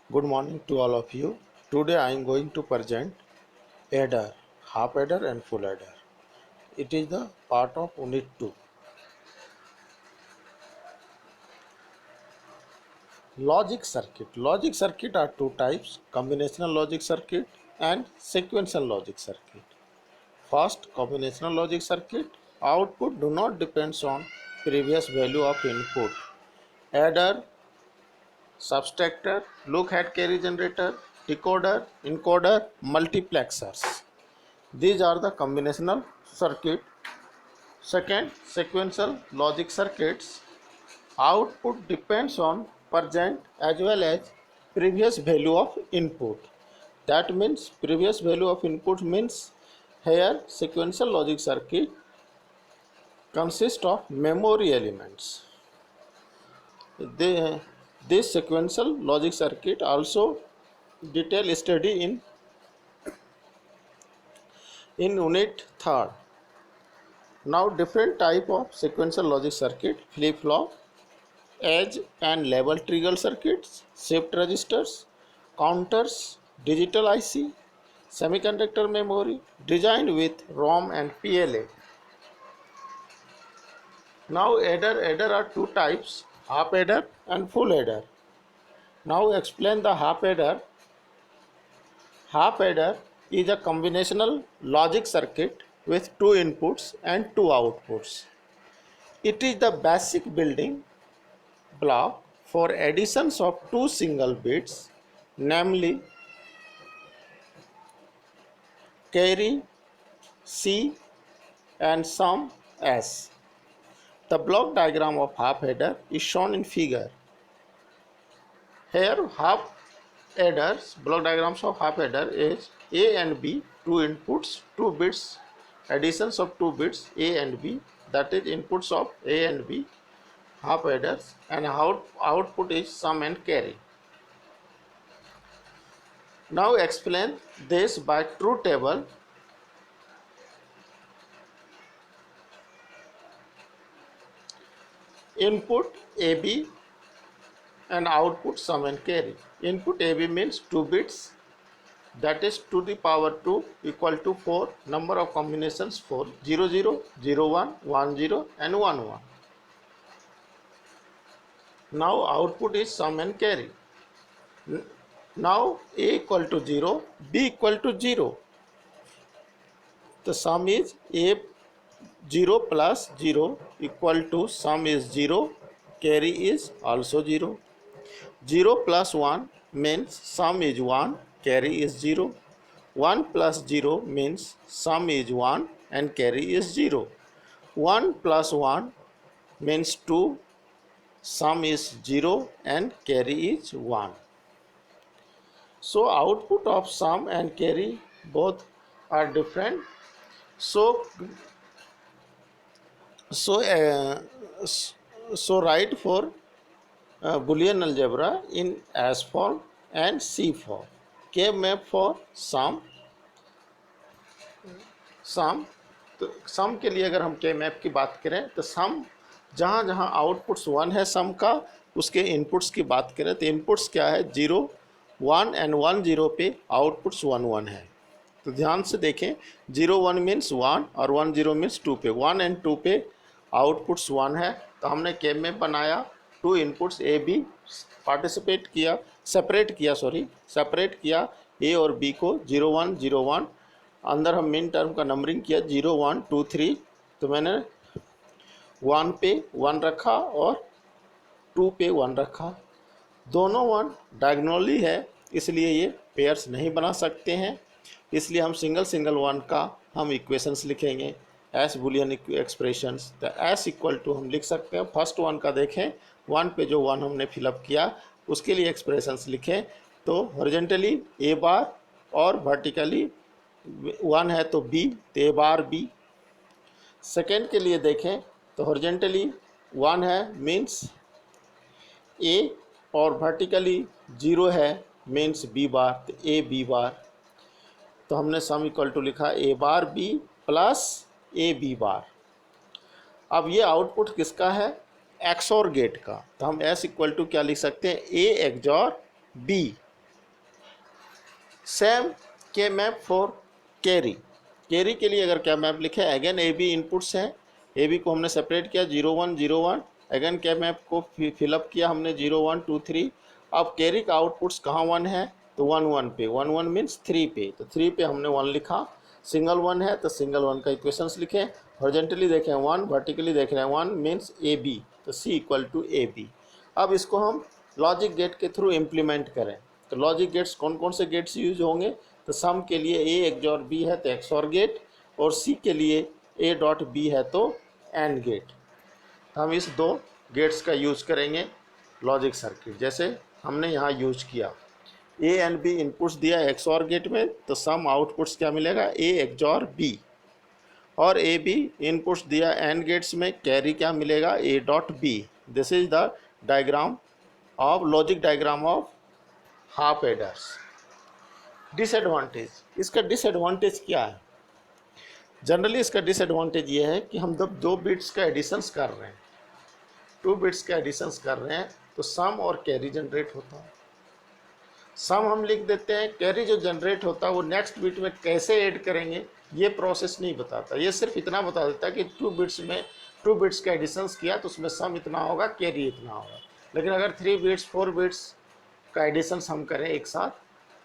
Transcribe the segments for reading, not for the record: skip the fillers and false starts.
Good morning to all of you. Today I am going to present adder, half adder and full adder. It is the part of unit 2. Logic circuit. Logic circuit are two types: combinational logic circuit and sequential logic circuit. First, combinational logic circuit. Output do not depends on previous value of input. Adder, subtractor, look ahead carry generator, decoder, encoder, multiplexers. These are the combinational circuit. Second, sequential logic circuits. Output depends on present as well as previous value of input. That means previous value of input means here sequential logic circuit consists of memory elements. This sequential logic circuit also detail study in unit 3rd. Now different type of sequential logic circuit: flip-flop, edge and level trigger circuits, shift registers, counters, digital IC, semiconductor memory, designed with ROM and PLA. Now adder are two types: half adder and full adder. Now explain the half adder. Half adder is a combinational logic circuit with two inputs and two outputs. It is the basic building block for additions of two single bits, namely carry C and sum S. The block diagram of half adder is shown in figure. Here half adders, block diagrams of half adder is A and B, two inputs, two bits, additions of two bits A and B, that is inputs of A and B, half adders, and output is sum and carry. Now explain this by truth table. Input AB and output sum and carry. Input AB means 2 bits, that is to the power 2 equal to 4, number of combinations 4, 0 0, 0 1, 1 0 and 1 1. Now output is sum and carry. Now A equal to 0, B equal to 0. The sum is A 0 plus 0 equal to sum is 0, carry is also 0. 0 plus 1 means sum is 1, carry is 0. 1 plus 0 means sum is 1 and carry is 0. 1 plus 1 means 2, sum is 0 and carry is 1. So output of sum and carry both are different. So write for Boolean algebra in S form and C form. K map for sum. तो सम के लिए अगर हम के map की बात करें तो सम जहाँ जहाँ आउटपुट्स 1 है सम का, उसके इनपुट्स की बात करें तो इनपुट्स क्या है 0 1 एंड 1 0 पे आउटपुट्स 1 1 है. तो ध्यान से देखें 0 1 मीन्स 1 और 1 0 मीन्स 2 पे 1 एंड 2 पे आउटपुट्स 1 है. तो हमने के मैप बनाया, to inputs A B separate किया ए और बी को 0 1 0 1. अंदर हम मिन टर्म का नंबरिंग किया 0 1 2 3. तो मैंने 1 पे 1 रखा और 2 पे 1 रखा. दोनों 1 डायगोनली है, इसलिए ये पेयर्स नहीं बना सकते हैं. इसलिए हम सिंगल 1 का हम इक्वेशंस लिखेंगे एस बुलियन एक्सप्रेशंस. तो एस इक्वल टू हम लिख सकते हैं. फर्स्ट 1 का देखें, 1 पे जो 1 हमने फिलअप किया उसके लिए एक्सप्रेशंस लिखें. तो हॉरिजॉन्टली ए बार और वर्टिकली 1 है तो बी, तो ए बार बी. सेकेंड के लिए देखें तो हॉरिजॉन्टली 1 है मीन्स ए और वर्टिकली 0 है मीन्स बी बार, तो ए बी बार. तो हमने सम इक्वल टू लिखा A bar B plus A B bar. अब ये आउटपुट किसका है? एक्सॉर गेट का. तो हम एस इक्वल टू क्या लिख सकते हैं? A XOR B. Same K map for carry. Carry के लिए अगर क्या मैप लिखे, अगेन ए बी इनपुट्स हैं, ए बी को हमने सेपरेट किया 0 1 0 1, अगेन क्या मैप को फिलअप किया हमने 0 1 2 3। अब कैरी का आउटपुट्स कहाँ 1 है, तो 1 1 पे, 1 1 मीन्स 3 पे, तो 3 पे हमने 1 लिखा। सिंगल 1 है तो सिंगल 1 का इक्वेशंस लिखें, हॉरिजॉन्टली देखें 1, वर्टिकली देख रहे हैं 1 मीन्स ए बी, तो सी इक्वल टू ए बी। अब इसको हम लॉजिक गेट के थ्रू इम्प्लीमेंट करें, तो लॉजिक गेट्स कौन कौन से गेट्स यूज होंगे, तो सम के लिए ए XOR बी है तो XOR गेट, और सी के लिए ए डॉट बी है तो एंड गेट। हम इस दो गेट्स का यूज करेंगे लॉजिक सर्किट, जैसे हमने यहाँ यूज किया। ए एंड बी इनपुट्स दिया XOR गेट में, तो सम आउटपुट्स क्या मिलेगा, ए XOR बी, और ए बी इनपुट्स दिया एंड गेट्स में, कैरी क्या मिलेगा, A dot B. This is the diagram of logic diagram of half adders. Disadvantage, इसका डिसएडवांटेज क्या है, जनरली इसका डिसएडवांटेज ये है कि हम जब 2 बिट्स का एडिशंस कर रहे हैं, 2 बिट्स का एडिशंस कर रहे हैं, तो सम और कैरी जनरेट होता है। सम हम लिख देते हैं, कैरी जो जनरेट होता है वो नेक्स्ट बिट में कैसे ऐड करेंगे ये प्रोसेस नहीं बताता, ये सिर्फ इतना बता देता है कि 2 बिट्स में 2 बिट्स का एडिशंस किया तो उसमें सम इतना होगा, कैरी इतना होगा। लेकिन अगर 3 बिट्स 4 बिट्स का एडिशंस हम करें एक साथ,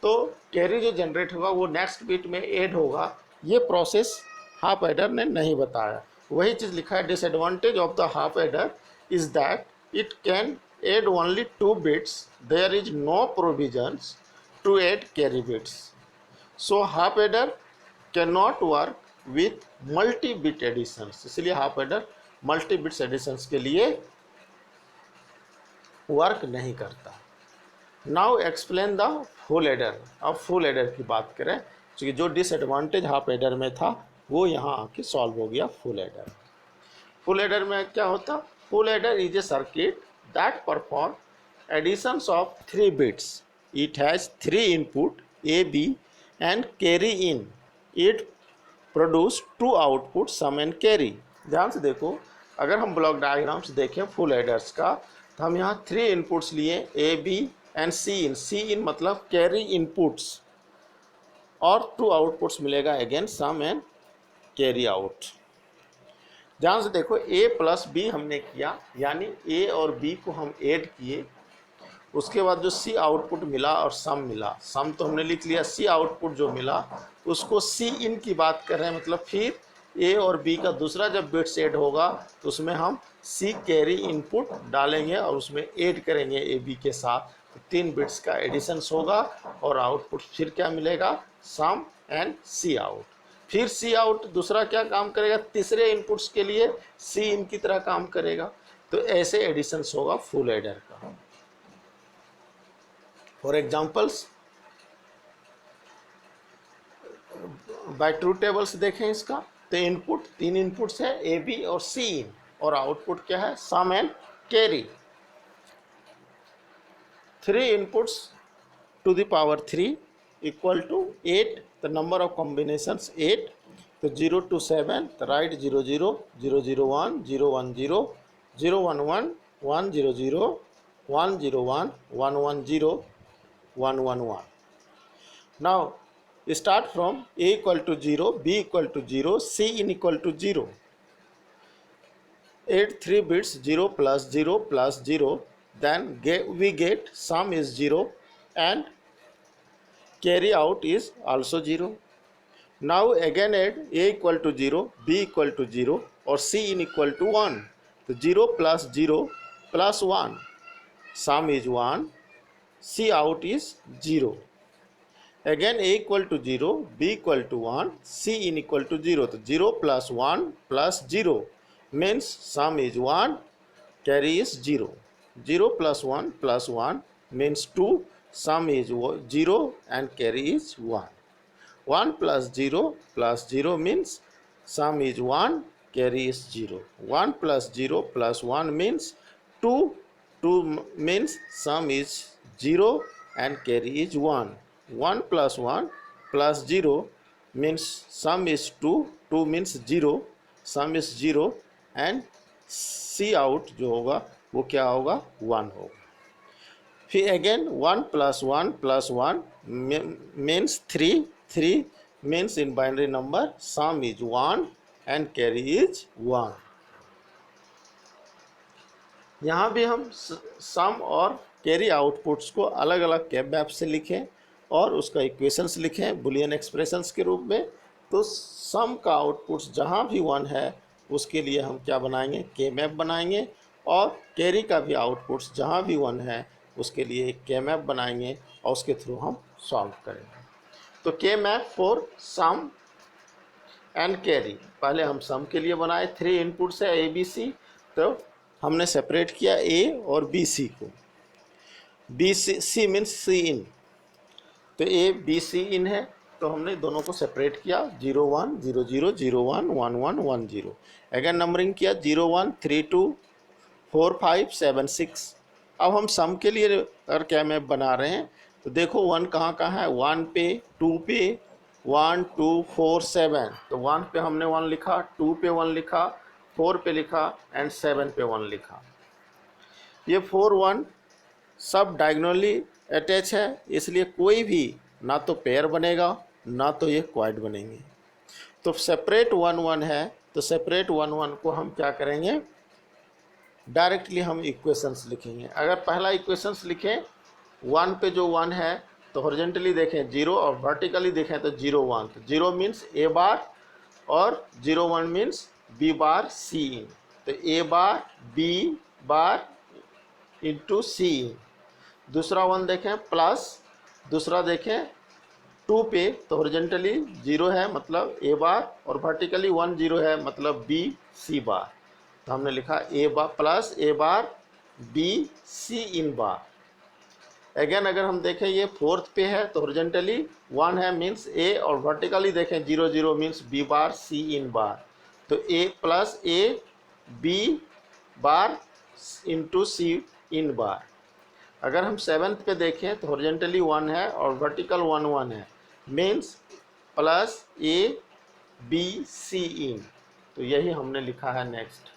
तो कैरी जो जनरेट होगा वो नेक्स्ट बिट में ऐड होगा, ये प्रोसेस हाफ एडर ने नहीं बताया। वही चीज़ लिखा है, disadvantage of the half adder is that it can add only 2 bits, there is no provisions to add carry bits, so half adder cannot work with multi bit additions, इसलिए half adder multi bits additions के लिए work नहीं करता। Now explain the full adder. अब full adder की बात करें, क्योंकि जो डिसएडवांटेज हाफ एडर में था वो यहाँ आके सॉल्व हो गया फुल एडर। फुल एडर में क्या होता, full adder is a circuit that perform additions of 3 bits. It has 3 input A, B and carry in. It produce 2 output sum and carry. ध्यान से देखो, अगर हम ब्लॉक डायग्राम्स देखें फुल एडर्स का, तो हम यहाँ 3 इनपुट्स लिए A, B and C in. C in मतलब कैरी इनपुट्स, और 2 आउटपुट्स मिलेगा again sum and carry out. ध्यान से देखो, ए प्लस बी हमने किया, यानी ए और बी को हम ऐड किए, उसके बाद जो सी आउटपुट मिला और सम मिला, सम तो हमने लिख लिया, सी आउटपुट जो मिला उसको सी इन की बात कर रहे हैं, मतलब फिर ए और बी का दूसरा जब बिट्स ऐड होगा तो उसमें हम सी कैरी इनपुट डालेंगे और उसमें ऐड करेंगे ए बी के साथ, तो 3 बिट्स का एडिशंस होगा और आउटपुट फिर क्या मिलेगा, सम एंड सी आउट। फिर सी आउट दूसरा क्या काम करेगा, तीसरे इनपुट्स के लिए सी इन की तरह काम करेगा, तो ऐसे एडिशंस होगा फुल एडर का। For examples by truth tables देखें इसका, तो इनपुट 3 इनपुट्स है ए बी और सी इन, और आउटपुट क्या है, sum and carry. 3 inputs to the power 3 equal to 8, the number of combinations 8, तो 0 to 7, तो right 0 0 0 0 1 0 1 0 0 1 1 1 0 0 1 0 1 1 1 0 1 1 1। now start from a equal to 0, b equal to 0, c in equal to 0, add 3 bits 0 plus 0 plus 0, then we get sum is 0 and carry out is also 0. now again add a equal to 0, b equal to 0 और c in equal to 1, तो 0 plus 0 plus 1, sum is 1, c out is 0. again a equal to 0, b equal to 1, c in equal to 0, तो 0 plus 1 plus 0 means sum is 1, carry is 0. 0 plus 1 plus 1 means 2, sum is 0 and carry is 1. 1 plus 0 means sum is 1, carry is 0. 1 plus 0 plus 1 means 2, 2 means sum is 0 and carry is 1. 1 plus 1 plus 0 means sum is 2, 2 means 0, sum is 0 and C out जो होगा वो क्या होगा, 1 होगा। फिर again 1 + 1 + 1 means 3, 3 means in binary number some is 1 and carry is 1। यहाँ भी हम सम और कैरी आउटपुट्स को अलग अलग के मैप से लिखें और उसका इक्वेशंस लिखें बुलियन एक्सप्रेशंस के रूप में। तो सम का आउटपुट्स जहाँ भी 1 है उसके लिए हम क्या बनाएंगे, के मैप बनाएंगे, और कैरी का भी आउटपुट्स जहाँ भी 1 है उसके लिए एक के मैप बनाएंगे और उसके थ्रू हम सॉल्व करेंगे। तो K map for sum and carry, पहले हम सम के लिए बनाए, 3 इनपुट्स है ए बी सी। तो हमने सेपरेट किया ए और बी सी को। B C means C in, तो ए बी सी इन है, तो हमने दोनों को सेपरेट किया, 0 1 0 0 0 1 1 1 1 0। अगेन नंबरिंग किया 0 1 3 2 4 5 7 6। अब हम सम के लिए अगर क्या मैप बना रहे हैं तो देखो 1 कहाँ कहाँ है, 1 पे, 2 पे, 1 2 4 7। तो 1 पे हमने 1 लिखा, 2 पे 1 लिखा, 4 पे लिखा एंड 7 पे 1 लिखा। ये 4 1 सब डायगोनली अटैच है, इसलिए कोई भी ना तो पेयर बनेगा ना तो ये क्वाड बनेंगे। तो सेपरेट 1 1 है, तो सेपरेट 1 1 को हम क्या करेंगे, डायरेक्टली हम इक्वेशंस लिखेंगे। अगर पहला इक्वेशंस लिखें 1 पे जो 1 है तो हॉरिजॉन्टली देखें 0 और वर्टिकली देखें तो 0 1। तो 0 मीन्स ए बार और 0 1 means B bar C in. तो A bar B bar into C in. दूसरा 1 देखें प्लस, दूसरा देखें 2 पे तो हॉरिजॉन्टली 0 है मतलब ए बार और वर्टिकली 1 0 है मतलब बी सी बार। तो हमने लिखा A bar plus A bar B C in bar. Again अगर हम देखें ये 4th पे है तो हॉरिजॉन्टली 1 है मीन्स ए और वर्टिकली देखें 0 0 means B bar C in bar. तो A plus A B bar into C in bar. अगर हम 7th पे देखें तो हॉरिजॉन्टली 1 है और वर्टिकल 1 1 है means plus A B C in. तो यही हमने लिखा है नेक्स्ट।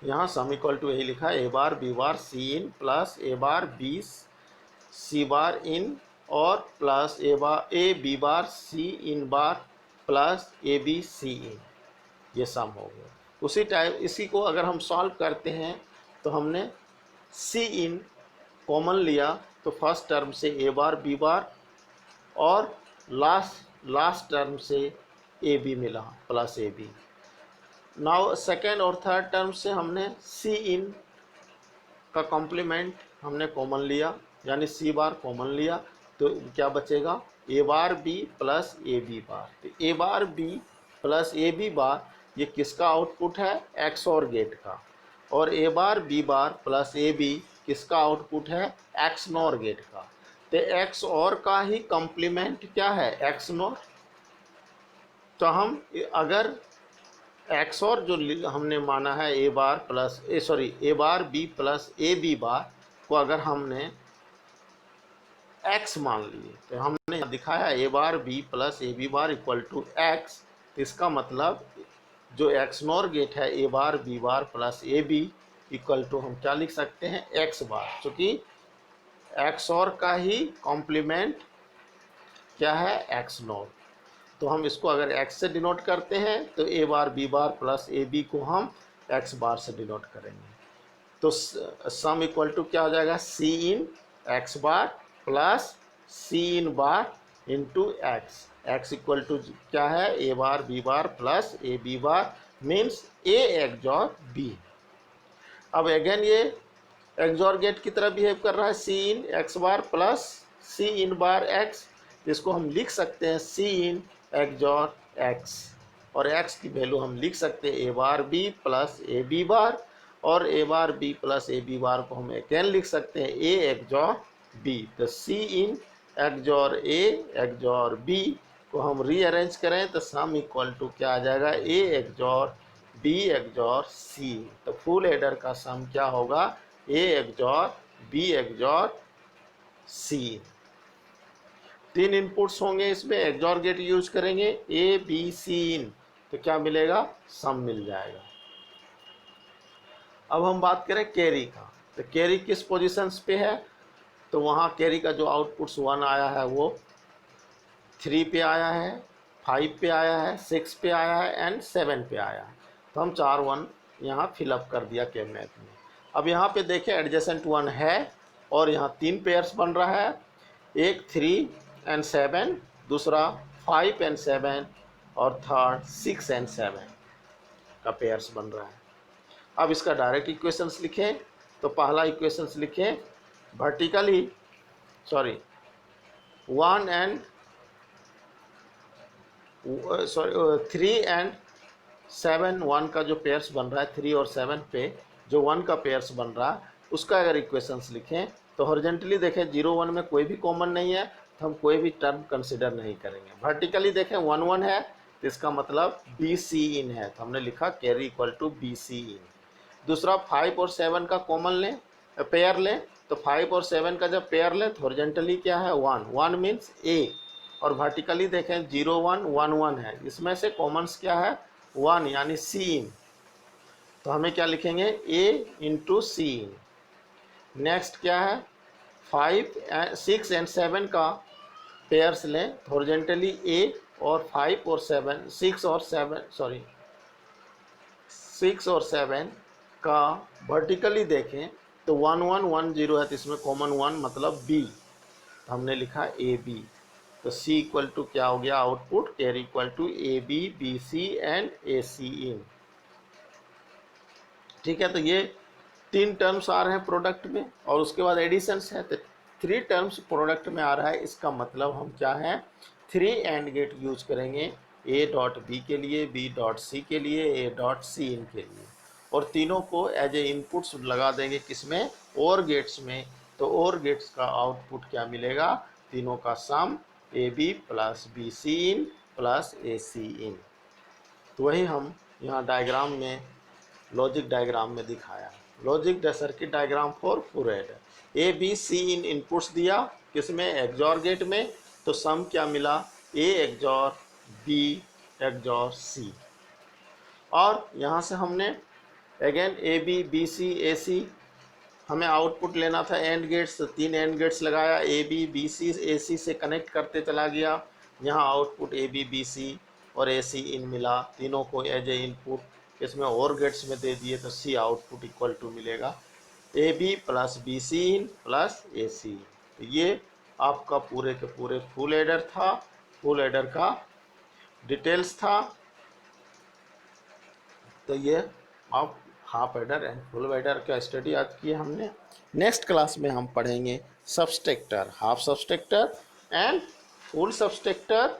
यहाँ सम इक्वल टू यही लिखा है A bar B bar C in plus A bar B C bar in और plus A B bar C in bar plus A B C in. ये सम हो गया। उसी टाइप इसी को अगर हम सॉल्व करते हैं तो हमने सी इन कॉमन लिया तो फर्स्ट टर्म से ए बार बी बार और लास्ट टर्म से ए बी मिला plus A B. Now second और थर्ड टर्म से हमने सी इन का कॉम्प्लीमेंट हमने कॉमन लिया यानी सी बार कॉमन लिया तो क्या बचेगा A bar B plus A B bar. तो A bar B plus A B bar ये किसका आउटपुट है, एक्स और गेट का, और A bar B bar plus A B किसका आउटपुट है, एक्स नॉर गेट का। तो एक्स और का ही कॉम्प्लीमेंट क्या है, एक्स नॉर। तो हम अगर एक्स और जो हमने माना है A bar plus A bar B plus A B bar को अगर हमने एक्स मान लिए तो हमने दिखाया A bar B plus A B bar equal to X. इसका मतलब जो एक्स नॉर गेट है A bar B bar plus A B equal to हम क्या लिख सकते हैं, एक्स बार, क्योंकि एक्स और का ही कॉम्प्लीमेंट क्या है, एक्स नॉर। तो हम इसको अगर x से डिनोट करते हैं तो A bar B bar plus A B को हम x बार से डिनोट करेंगे। तो सम इक्वल टू क्या हो जाएगा, C in X bar plus C in bar into X. X equal to क्या है, A bar B bar plus A B bar means A XOR B. अब अगेन ये एक्सॉर गेट की तरह बिहेव कर रहा है, C in X bar plus C in bar X. इसको हम लिख सकते हैं सी इन एक्सॉर एक्स और एक्स की वैल्यू हम लिख सकते हैं A bar B plus A B bar और A bar B plus A B bar को हम अगेन लिख सकते हैं ए एक्सॉर बी। तो C in XOR A XOR B को हम रीअरेंज करें तो सम इक्वल टू क्या आ जाएगा, A XOR B XOR C. तो फुल एडर का सम क्या होगा, A XOR B XOR C. 3 inputs होंगे इसमें, एक्सॉर गेट यूज करेंगे ए बी सी इन, तो क्या मिलेगा, सम मिल जाएगा। अब हम बात करें कैरी का। तो कैरी किस पोजीशंस पे है, तो वहाँ कैरी का जो आउटपुट्स 1 आया है वो 3 पे आया है, 5 पे आया है, 6 पे आया है एंड 7 पे आया है। तो हम 4 1 यहाँ फिलअप कर दिया के मैथ में। अब यहाँ पे देखें एडजेसेंट 1 है और यहाँ 3 पेयर्स बन रहा है, एक 3 एंड 7, दूसरा 5 एंड 7 और थर्ड 6 एंड 7 का पेयर्स बन रहा है। अब इसका डायरेक्ट इक्वेशंस लिखें, तो पहला इक्वेशंस लिखें वर्टिकली 1 एंड 3 एंड 7 1 का जो पेयर्स बन रहा है 3 और 7 पे जो 1 का पेयर्स बन रहा है उसका अगर इक्वेशंस लिखें तो हॉरिजॉन्टली देखें 0 1 में कोई भी कॉमन नहीं है तो हम कोई भी टर्म कंसिडर नहीं करेंगे। वर्टिकली देखें 1 1 है तो इसका मतलब बी सी इन है, तो हमने लिखा carry equal to B C in. दूसरा 5 और 7 का कॉमन लें, पेयर लें, तो 5 और 7 का जब पेयर लें तो हॉरिजॉन्टली क्या है 1 1 मीन्स ए, और वर्टिकली देखें 0 1 1 1 है, इसमें से कॉमन्स क्या है 1 यानी सी इन, तो हमें क्या लिखेंगे ए इंटू सी इन। नेक्स्ट क्या है 5 6 एंड 7 का पेयर्स लें, हॉरिजॉन्टली ए और 5 और 7 6 और 7 का वर्टिकली देखें तो 1 1 1 0 है, तो इसमें कॉमन 1 मतलब बी, तो हमने लिखा ए बी। तो सी इक्वल टू क्या हो गया output, carry equal to A B B C and A C in. ठीक है, तो ये 3 टर्म्स आ रहे हैं प्रोडक्ट में और उसके बाद एडिशंस है, तो 3 टर्म्स प्रोडक्ट में आ रहा है। इसका मतलब हम क्या है 3 एंड गेट यूज करेंगे, ए डॉट बी के लिए, बी डॉट सी के लिए, ए डॉट सी इन के लिए, और तीनों को एज ए इनपुट्स लगा देंगे किसमें और गेट्स में। तो और गेट्स का आउटपुट क्या मिलेगा, तीनों का sum A B plus B C in plus A C in. तो वही हम यहाँ डायग्राम में लॉजिक डायग्राम में दिखाया, logic circuit diagram for full adder. A B C in inputs दिया किसमें एक्सॉर गेट में, तो सम क्या मिला A XOR B XOR C. और यहाँ से हमने again A B B C A C हमें आउटपुट लेना था एंड गेट्स, तो 3 एंड गेट्स लगाया, ए बी बी सी ए सी से कनेक्ट करते चला गया। यहाँ output A B B C और ए सी इन मिला, तीनों को एज ए इनपुट इसमें और गेट्स में दे दिए, तो सी आउटपुट इक्वल टू मिलेगा A B plus B C in plus A C. तो ये आपका पूरे के पूरे फुल एडर था, फुल एडर का डिटेल्स था। तो ये आप half adder and full adder का स्टडी आज किया हमने। नेक्स्ट क्लास में हम पढ़ेंगे subtractor, half subtractor and full सबस्ट्रैक्टर